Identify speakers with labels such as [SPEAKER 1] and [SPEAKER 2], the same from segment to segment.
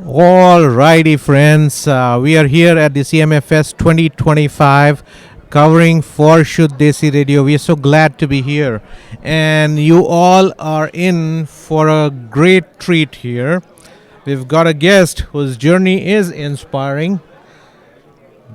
[SPEAKER 1] All righty, friends. We are here at the CMA Fest 2025 covering for Shuddh Desi Radio. We are so glad to be here. And you all are in for a great treat here. We've got a guest whose journey is inspiring.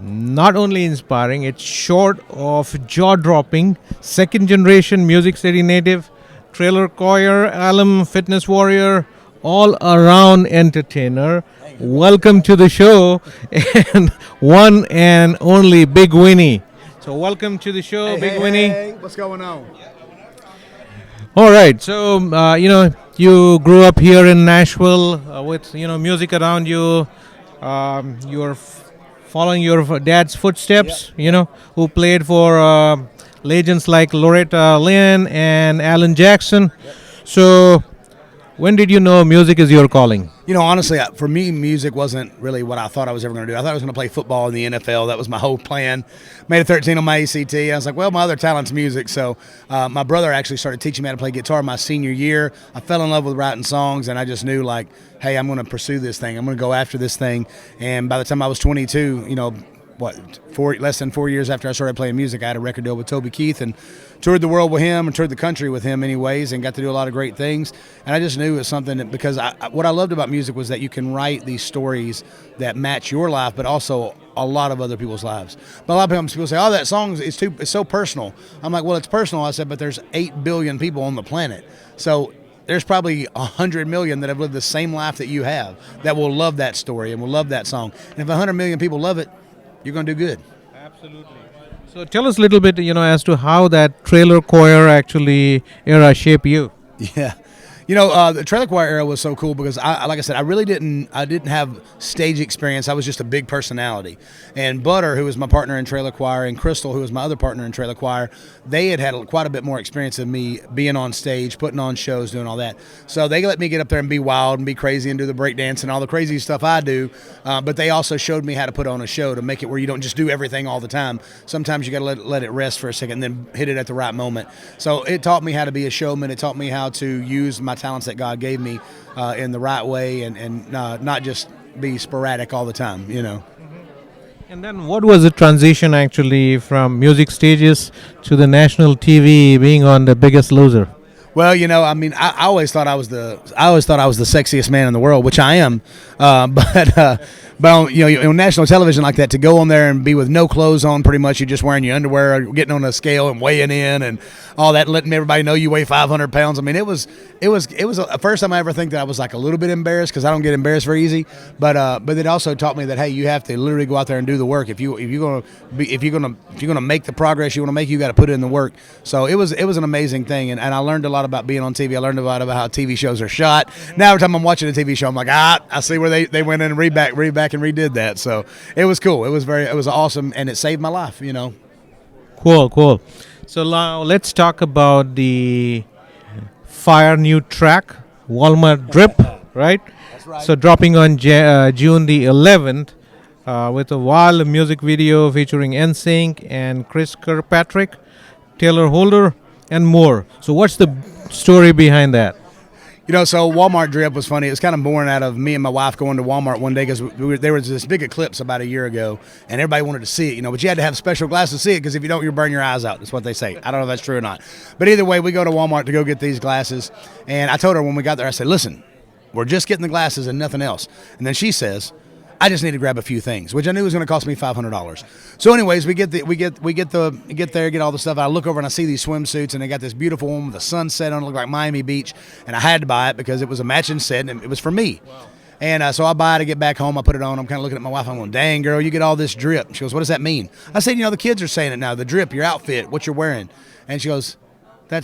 [SPEAKER 1] Not only inspiring, it's short of jaw dropping. Second generation Music City native, trailer choir, alum, fitness warrior, all around entertainer. Welcome to the show, and one and only Bigg Vinny. So, welcome to the show, Bigg Vinny.
[SPEAKER 2] Hey, what's going on?
[SPEAKER 1] All right. So, you grew up here in Nashville with music around you. You're following your dad's footsteps. Who played for legends like Loretta Lynn and Alan Jackson. So, when did you know music is your calling?
[SPEAKER 2] Honestly, for me, music wasn't really what I thought I was ever going to do. I thought I was going to play football in the NFL. That was my whole plan. Made a 13 on my ACT. I was like, well, my other talent's music. So my brother actually started teaching me how to play guitar my senior year. I fell in love with writing songs, and I just knew, like, hey, I'm going to pursue this thing. I'm going to go after this thing. And by the time I was 22, less than 4 years after I started playing music, I had a record deal with Toby Keith and toured the world with him and toured the country with him anyways, and got to do a lot of great things. And I just knew it was something that, because what I loved about music was that you can write these stories that match your life, but also a lot of other people's lives. But a lot of times people say, oh, that song is it's so personal. I'm like, well, it's personal. I said, but there's 8 billion people on the planet. So there's probably 100 million that have lived the same life that you have that will love that story and will love that song. And if 100 million people love it, you're going to do good.
[SPEAKER 1] Absolutely. So tell us a little bit, as to how that trailer choir actually era shaped you.
[SPEAKER 2] Yeah. The trailer choir era was so cool because like I said, I didn't have stage experience. I was just a big personality. And Butter, who was my partner in trailer choir, and Crystal, who was my other partner in trailer choir, they had quite a bit more experience than me being on stage, putting on shows, doing all that. So they let me get up there and be wild and be crazy and do the break dance and all the crazy stuff I do. But they also showed me how to put on a show to make it where you don't just do everything all the time. Sometimes you got to let it rest for a second and then hit it at the right moment. So it taught me how to be a showman. It taught me how to use my talents that God gave me in the right way and not just be sporadic all the time,
[SPEAKER 1] And then what was the transition actually from music stages to the national TV, being on The Biggest Loser?
[SPEAKER 2] Well, I always thought I was the sexiest man in the world, which I am. But on national television like that, to go on there and be with no clothes on, pretty much, you're just wearing your underwear, getting on a scale and weighing in, and all that, letting everybody know you weigh 500 pounds. I mean, it was the first time I ever think that I was like a little bit embarrassed, because I don't get embarrassed very easy. But it also taught me that, hey, you have to literally go out there and do the work. If you're gonna make the progress you want to make, you got to put in the work. So it was an amazing thing, and I learned a lot about being on TV. I learned a lot about how TV shows are shot. Now every time I'm watching a TV show, I'm like, I see where they went in and read back and redid that. So it was cool. It was awesome, and it saved my life.
[SPEAKER 1] Cool. So now let's talk about the fire new track, Walmart Drip, right?
[SPEAKER 2] That's right.
[SPEAKER 1] So dropping on June the 11th with a wild music video featuring NSYNC and Chris Kirkpatrick, Taylor Holder, and more. So what's the story behind that?
[SPEAKER 2] So Walmart Drip was funny. It was kind of born out of me and my wife going to Walmart one day, because there was this big eclipse about a year ago, and everybody wanted to see it, but you had to have special glasses to see it, because if you don't, you'll burn your eyes out. That's what they say. I don't know if that's true or not. But either way, we go to Walmart to go get these glasses, and I told her when we got there, I said, listen, we're just getting the glasses and nothing else. And then she says, I just need to grab a few things, which I knew was going to cost me $500. So, anyways, we get there, get all the stuff. I look over and I see these swimsuits, and they got this beautiful one with a sunset on it, looked like Miami Beach, and I had to buy it because it was a matching set and it was for me. Wow. And so I buy it, I get back home, I put it on. I'm kind of looking at my wife. I'm going, dang, girl, you get all this drip. She goes, what does that mean? I said, the kids are saying it now. The drip, your outfit, what you're wearing. And she goes,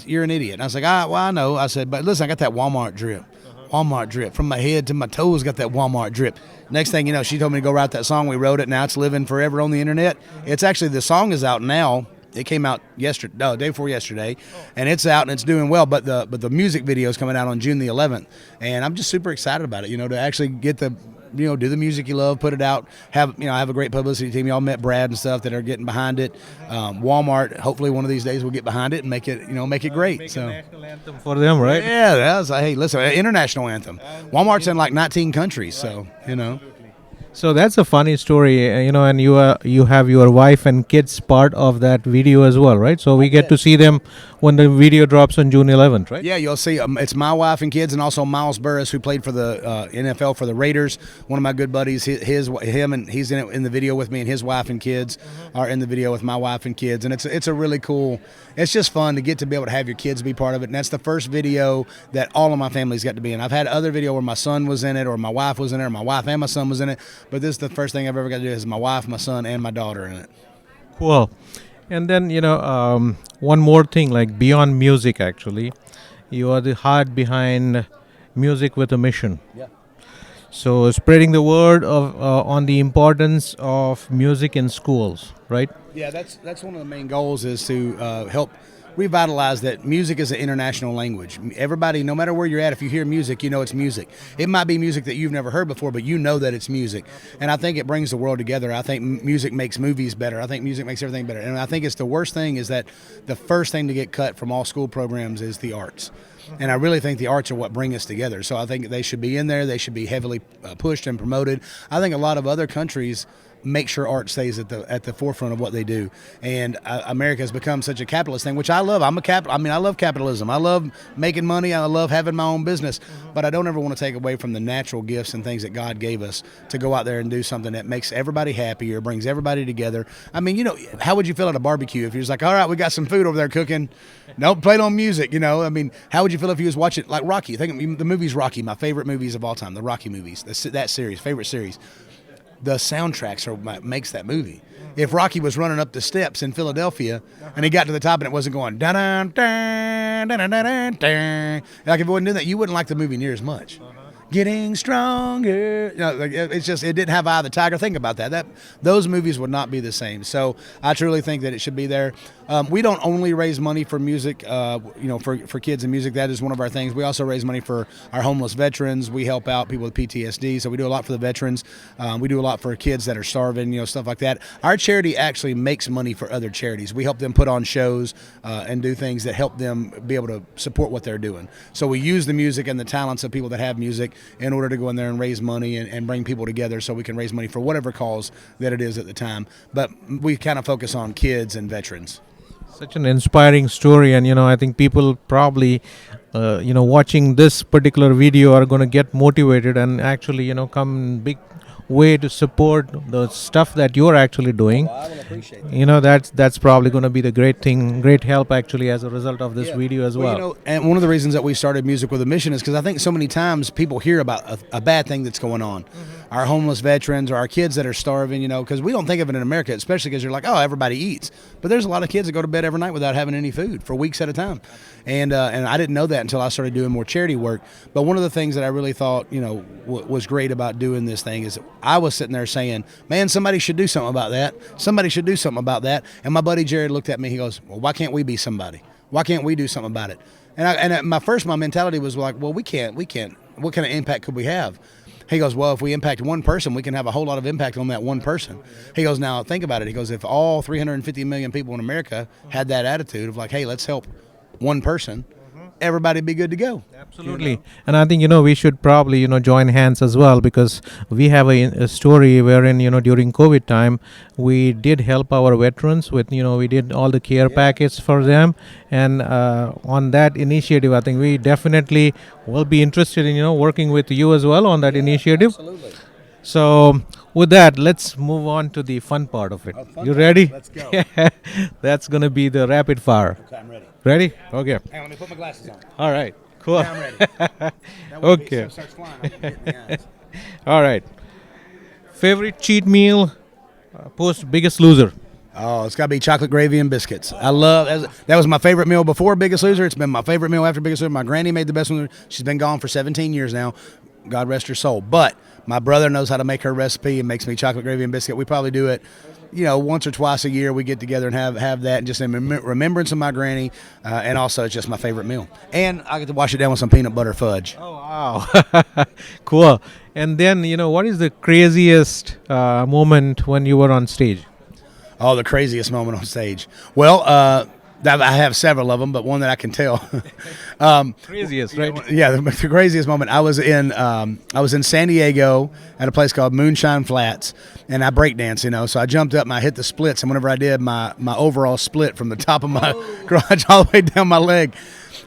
[SPEAKER 2] you're an idiot. And I was like, well, I know. I said, but listen, I got that Walmart drip. Walmart drip. From my head to my toes, got that Walmart drip. Next thing you know, she told me to go write that song. We wrote it. Now it's living forever on the internet. It's actually, the song is out now. It came out day before yesterday, and it's out and it's doing well. But the music video is coming out on June the 11th, and I'm just super excited about it. To actually get the do the music you love, put it out. Have a great publicity team. Y'all met Brad and stuff that are getting behind it. Walmart, hopefully one of these days we'll get behind it and make it great.
[SPEAKER 1] Make
[SPEAKER 2] So.
[SPEAKER 1] a national anthem for them, right?
[SPEAKER 2] Yeah, that's hey, listen, international anthem. Walmart's in like 19 countries, so.
[SPEAKER 1] So that's a funny story, and you have your wife and kids part of that video as well, right? So we get to see them when the video drops on June 11th, right?
[SPEAKER 2] Yeah, you'll see. It's my wife and kids, and also Miles Burris, who played for the NFL for the Raiders. One of my good buddies. He's in the video with me, and his wife and kids are in the video with my wife and kids. And it's a really cool. It's just fun to get to be able to have your kids be part of it. And that's the first video that all of my family's got to be in. I've had other video where my son was in it, or my wife was in it, or my wife and my son was in it. But this is the first thing I've ever got to do is my wife, my son, and my daughter in it.
[SPEAKER 1] Cool. And then, one more thing, like beyond music, actually, you are the heart behind Music with a Mission.
[SPEAKER 2] Yeah.
[SPEAKER 1] So spreading the word of on the importance of music in schools, right?
[SPEAKER 2] Yeah, that's one of the main goals is to help revitalize that music is an international language. Everybody, no matter where you're at, if you hear music, you know it's music. It might be music that you've never heard before, but you know that it's music. And I think it brings the world together. I think music makes movies better. I think music makes everything better. And I think it's the worst thing is that the first thing to get cut from all school programs is the arts. And I really think the arts are what bring us together. So I think they should be in there. They should be heavily pushed and promoted. I think a lot of other countries make sure art stays at the forefront of what they do. And America has become such a capitalist thing, which I love. I love capitalism. I love making money. I love having my own business. But I don't ever want to take away from the natural gifts and things that God gave us to go out there and do something that makes everybody happier, brings everybody together. I mean, how would you feel at a barbecue if you're just like, all right, we got some food over there cooking. Nope, play it on music, I mean, how would you feel if you was watching like Rocky? Think the movie's Rocky, my favorite movies of all time, the Rocky movies, that series, favorite series. The soundtracks are what makes that movie. If Rocky was running up the steps in Philadelphia and he got to the top and it wasn't going da da da da da da da, like if it wasn't doing that, you wouldn't like the movie near as much. Getting stronger. It didn't have Eye of the Tiger. Think about that. Those movies would not be the same. So I truly think that it should be there. We don't only raise money for music, for kids and music. That is one of our things. We also raise money for our homeless veterans. We help out people with PTSD. So we do a lot for the veterans. We do a lot for kids that are starving, stuff like that. Our charity actually makes money for other charities. We help them put on shows and do things that help them be able to support what they're doing. So we use the music and the talents of people that have music in order to go in there and raise money and bring people together so we can raise money for whatever cause that it is at the time. But we kind of focus on kids and veterans.
[SPEAKER 1] Such an inspiring story, and I think people probably watching this particular video are going to get motivated and actually come big way to support the stuff that you're actually doing.
[SPEAKER 2] Well, I will appreciate that.
[SPEAKER 1] That's probably going to be the great help actually as a result of this video as well.
[SPEAKER 2] And one of the reasons that we started Music with a Mission is because I think so many times people hear about a bad thing that's going on. Our homeless veterans or our kids that are starving, because we don't think of it in America, especially because you're like, oh, everybody eats. But there's a lot of kids that go to bed every night without having any food for weeks at a time. And I didn't know that until I started doing more charity work. But one of the things that I really thought, was great about doing this thing is I was sitting there saying, man, somebody should do something about that. Somebody should do something about that. And my buddy Jared looked at me. He goes, well, why can't we be somebody? Why can't we do something about it? And my mentality was like, well, we can't. What kind of impact could we have? He goes, well, if we impact one person, we can have a whole lot of impact on that one person. He goes, now think about it. He goes, if all 350 million people in America had that attitude of like, hey, let's help one person, everybody'd be good to go.
[SPEAKER 1] Absolutely. And I think, we should probably, join hands as well, because we have a story wherein, during COVID time, we did help our veterans with, we did all the care packets for them. And on that initiative, I think we definitely will be interested in, working with you as well on that initiative.
[SPEAKER 2] Absolutely.
[SPEAKER 1] So with that, let's move on to the fun part of it. You ready?
[SPEAKER 2] Let's go.
[SPEAKER 1] That's going to be the rapid fire.
[SPEAKER 2] Okay, I'm ready.
[SPEAKER 1] Ready? Okay.
[SPEAKER 2] Hey, let me put my glasses on.
[SPEAKER 1] All right. Cool.
[SPEAKER 2] Now I'm ready. That
[SPEAKER 1] Okay.
[SPEAKER 2] stuff starts flying, I'm gonna get in the eyes.
[SPEAKER 1] All right. Favorite cheat meal post Biggest Loser?
[SPEAKER 2] Oh, it's got to be chocolate gravy and biscuits. I love that was my favorite meal before Biggest Loser. It's been my favorite meal after Biggest Loser. My granny made the best one. She's been gone for 17 years now. God rest her soul. But my brother knows how to make her recipe and makes me chocolate gravy and biscuit. We probably do it, once or twice a year. We get together and have that, and just in remembrance of my granny, and also it's just my favorite meal. And I get to wash it down with some peanut butter fudge.
[SPEAKER 1] Oh, wow. Cool. And then, what is the craziest moment when you were on stage?
[SPEAKER 2] Oh, the craziest moment on stage. Well, I have several of them, but one that I can tell.
[SPEAKER 1] Craziest, right?
[SPEAKER 2] Yeah, the craziest moment. I was in San Diego at a place called Moonshine Flats, and I breakdance. So I jumped up and I hit the splits, and whenever I did, my overall split from the top of my garage all the way down my leg.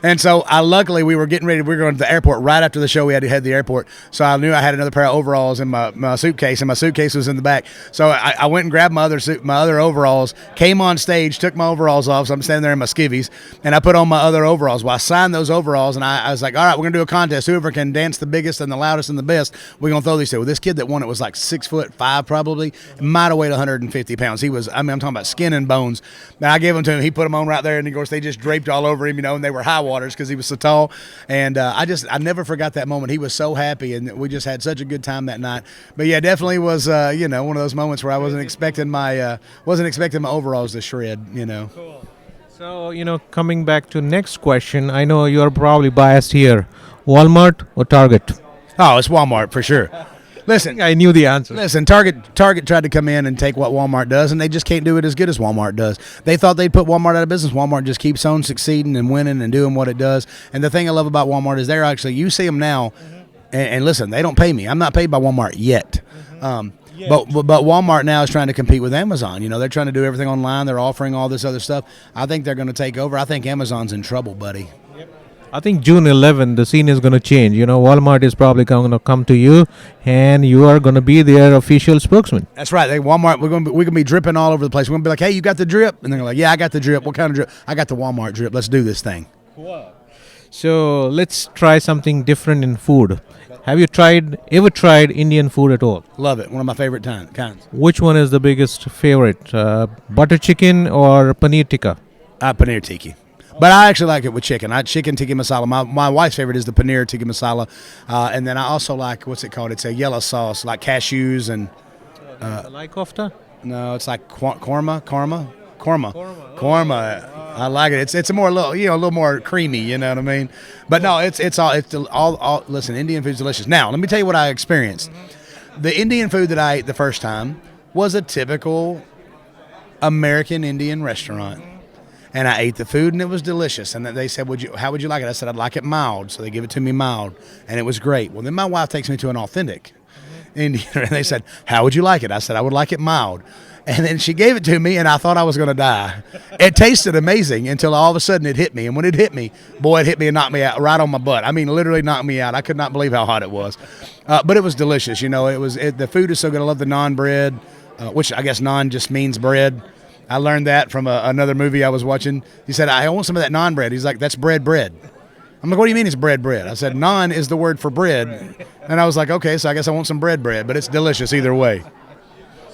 [SPEAKER 2] And so luckily we were getting ready. We were going to the airport right after the show. We had to head to the airport. So I knew I had another pair of overalls in my suitcase, and my suitcase was in the back. So I went and grabbed my other overalls, came on stage, took my overalls off. So I'm standing there in my skivvies, and I put on my other overalls. Well, I signed those overalls, and I was like, all right, we're going to do a contest. Whoever can dance the biggest and the loudest and the best, we're going to throw these two. Well, this kid that won it was like 6'5" probably, might have weighed 150 pounds. He was, I'm talking about skin and bones. And I gave them to him. He put them on right there, and of course they just draped all over him, and they were high waters because he was so tall. And I never forgot that moment. He was so happy, and we just had such a good time that night. But yeah, definitely was one of those moments where I wasn't expecting my overalls to shred.
[SPEAKER 1] Cool. So coming back to next question, I know you are probably biased here. Walmart or Target?
[SPEAKER 2] Oh, it's Walmart for sure. Listen,
[SPEAKER 1] I knew the answer.
[SPEAKER 2] Listen, Target tried to come in and take what Walmart does, and they just can't do it as good as Walmart does. They thought they'd put Walmart out of business. Walmart just keeps on succeeding and winning and doing what it does. And the thing I love about Walmart is they're actually, you see them now, and listen, they don't pay me. I'm not paid by Walmart yet. But Walmart now is trying to compete with Amazon. They're trying to do everything online. They're offering all this other stuff. I think they're going to take over. I think Amazon's in trouble, buddy.
[SPEAKER 1] I think June 11, the scene is going to change. Walmart is probably going to come to you, and you are going to be their official spokesman.
[SPEAKER 2] That's right. Walmart, we're going to be dripping all over the place. We're going to be like, hey, you got the drip? And they're like, yeah, I got the drip. What kind of drip? I got the Walmart drip. Let's do this thing.
[SPEAKER 1] Wow. So let's try something different in food. Have you ever tried Indian food at all?
[SPEAKER 2] Love it. One of my favorite kinds.
[SPEAKER 1] Which one is the biggest favorite? Butter chicken or paneer tikka?
[SPEAKER 2] Paneer tikka. But I actually like it with chicken. Chicken tikka masala. My wife's favorite is the paneer tikka masala. And then I also like, what's it called? It's a yellow sauce, like cashews and...
[SPEAKER 1] like kofta?
[SPEAKER 2] No, it's like korma. I like it. It's a little more creamy. You know what I mean? But no, it's all. Listen, Indian food's delicious. Now, let me tell you what I experienced. The Indian food that I ate the first time was a typical American Indian restaurant. And I ate the food, and it was delicious. And they said, how would you like it? I said, I'd like it mild. So they give it to me mild, and it was great. Well, then my wife takes me to an authentic Indian, and they said, how would you like it? I said, I would like it mild. And then she gave it to me, and I thought I was going to die. It tasted amazing until all of a sudden it hit me. And when it hit me, boy, it hit me and knocked me out right on my butt. I mean, literally knocked me out. I could not believe how hot it was. But it was delicious. The food is so good. I love the naan bread, which I guess naan just means bread. I learned that from another movie I was watching. He said, I want some of that naan bread. He's like, that's bread. I'm like, what do you mean it's bread? I said, naan is the word for bread. And I was like, okay, so I guess I want some bread. But it's delicious either way.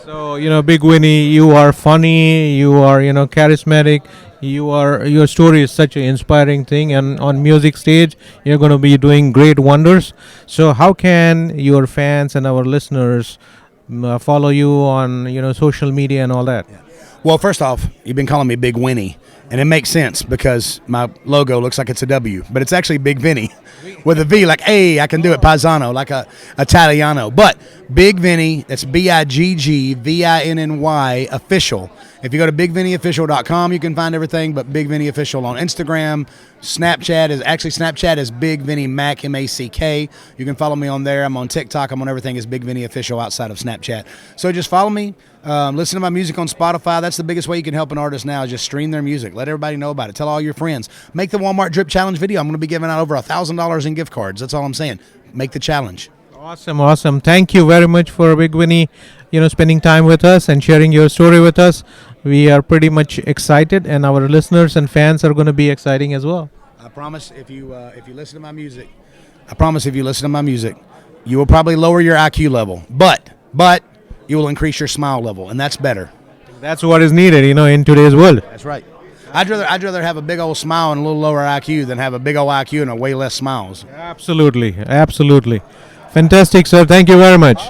[SPEAKER 1] So, Bigg Vinny, you are funny, you are, charismatic, your story is such an inspiring thing, and on music stage, you're going to be doing great wonders. So how can your fans and our listeners follow you on, social media and all that?
[SPEAKER 2] Yeah. Well, first off, you've been calling me Bigg Vinny, and it makes sense because my logo looks like it's a W, but it's actually Bigg Vinny with a V, like, hey, I can do it paisano, like a Italiano. But Bigg Vinny, that's BIGGVINNY official. If you go to BiggVinnyOfficial.com, you can find everything, but Bigg Vinny Official on Instagram. Snapchat is Bigg Vinny Mac, M-A-C-K. You can follow me on there. I'm on TikTok. I'm on everything as Bigg Vinny Official outside of Snapchat. So just follow me. Listen to my music on Spotify. That's the biggest way you can help an artist now, is just stream their music. Let everybody know about it. Tell all your friends. Make the Walmart Drip Challenge video. I'm going to be giving out over $1,000 in gift cards. That's all I'm saying. Make the challenge.
[SPEAKER 1] Awesome. Thank you very much for Bigg Vinny, spending time with us and sharing your story with us. We are pretty much excited, and our listeners and fans are going to be exciting as well.
[SPEAKER 2] I promise if you listen to my music, you will probably lower your IQ level, but you will increase your smile level, and that's better.
[SPEAKER 1] That's what is needed, in today's world.
[SPEAKER 2] That's right. I'd rather have a big old smile and a little lower IQ than have a big old IQ and a way less smiles.
[SPEAKER 1] Absolutely. Fantastic, sir. Thank you very much.